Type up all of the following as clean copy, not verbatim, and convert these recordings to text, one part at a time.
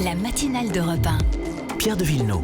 La matinale d'Europe 1. Pierre de Villeneuve.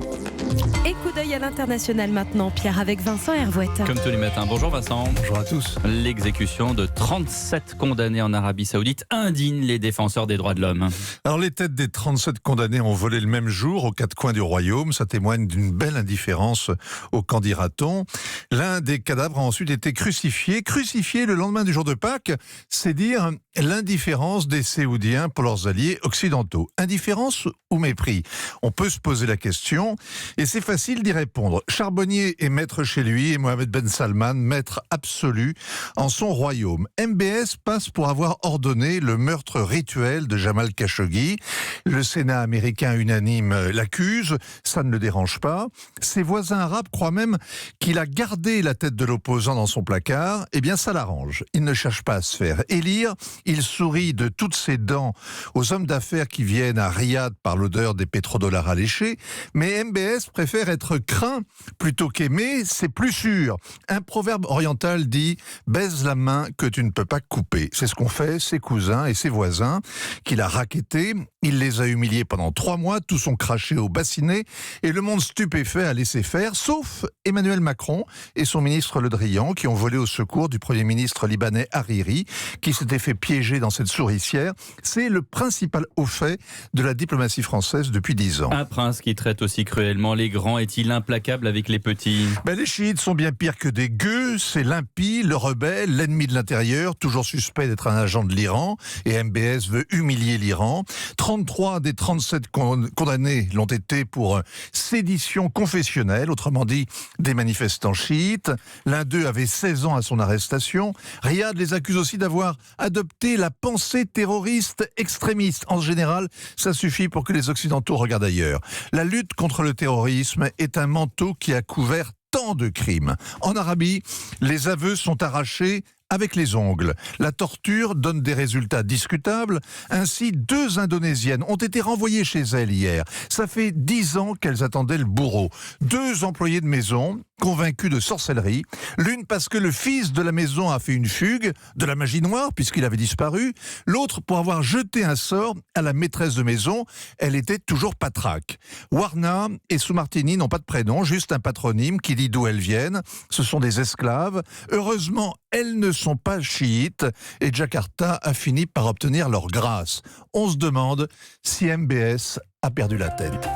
Et coup d'œil à l'international maintenant, Pierre, avec Vincent Hervouette. Comme tous les matins. Bonjour Vincent. Bonjour à tous. L'exécution de 37 condamnés en Arabie Saoudite indigne les défenseurs des droits de l'homme. Alors les têtes des 37 condamnés ont volé le même jour aux quatre coins du royaume. Ça témoigne d'une belle indifférence au camp dira-t-on. L'un des cadavres a ensuite été crucifié. Crucifié le lendemain du jour de Pâques, c'est dire l'indifférence des Saoudiens pour leurs alliés occidentaux. Indifférence ou mépris? On peut se poser la question et c'est facile d'y répondre. Charbonnier est maître chez lui et Mohamed Ben Salman, maître absolu en son royaume. MBS passe pour avoir ordonné le meurtre rituel de Jamal Khashoggi. Le Sénat américain unanime l'accuse, ça ne le dérange pas. Ses voisins arabes croient même qu'il a gardé la tête de l'opposant dans son placard. Eh bien, ça l'arrange. Il ne cherche pas à se faire élire. Il sourit de toutes ses dents aux hommes d'affaires qui viennent à Riyad par l'odeur des pétrodollars alléchés. Mais MBS préfère être craint plutôt qu'aimé, c'est plus sûr. Un proverbe oriental dit « baise la main que tu ne peux pas couper ». C'est ce qu'ont fait ses cousins et ses voisins, qu'il a rackettés. Il les a humiliés pendant 3 mois, tous ont craché au bassinet et le monde stupéfait a laissé faire, sauf Emmanuel Macron et son ministre Le Drian qui ont volé au secours du Premier ministre libanais Hariri, qui s'était fait piéger dans cette souricière. C'est le principal au fait de la diplomatie française depuis 10 ans. Un prince qui traite aussi cruellement les grands est-il implacable avec les petits? Les chiites sont bien pires que des gueux, c'est l'impie, le rebelle, l'ennemi de l'intérieur, toujours suspect d'être un agent de l'Iran, et MBS veut humilier l'Iran. 33 des 37 condamnés l'ont été pour sédition confessionnelle, autrement dit des manifestants chiites. L'un d'eux avait 16 ans à son arrestation. Riyad les accuse aussi d'avoir adopté la pensée terroriste extrémiste. En général, ça suffit pour que les Occidentaux regardent ailleurs. La lutte contre le terrorisme est un manteau qui a couvert tant de crimes. En Arabie, les aveux sont arrachés avec les ongles. La torture donne des résultats discutables. Ainsi, 2 Indonésiennes ont été renvoyées chez elles hier. Ça fait 10 ans qu'elles attendaient le bourreau. 2 employés de maison convaincus de sorcellerie. L'une parce que le fils de la maison a fait une fugue, de la magie noire puisqu'il avait disparu. L'autre pour avoir jeté un sort à la maîtresse de maison. Elle était toujours patraque. Warna et Soumartini n'ont pas de prénom, juste un patronyme qui dit d'où elles viennent. Ce sont des esclaves. Heureusement, elles ne sont pas chiites et Jakarta a fini par obtenir leur grâce. On se demande si MBS a perdu la tête.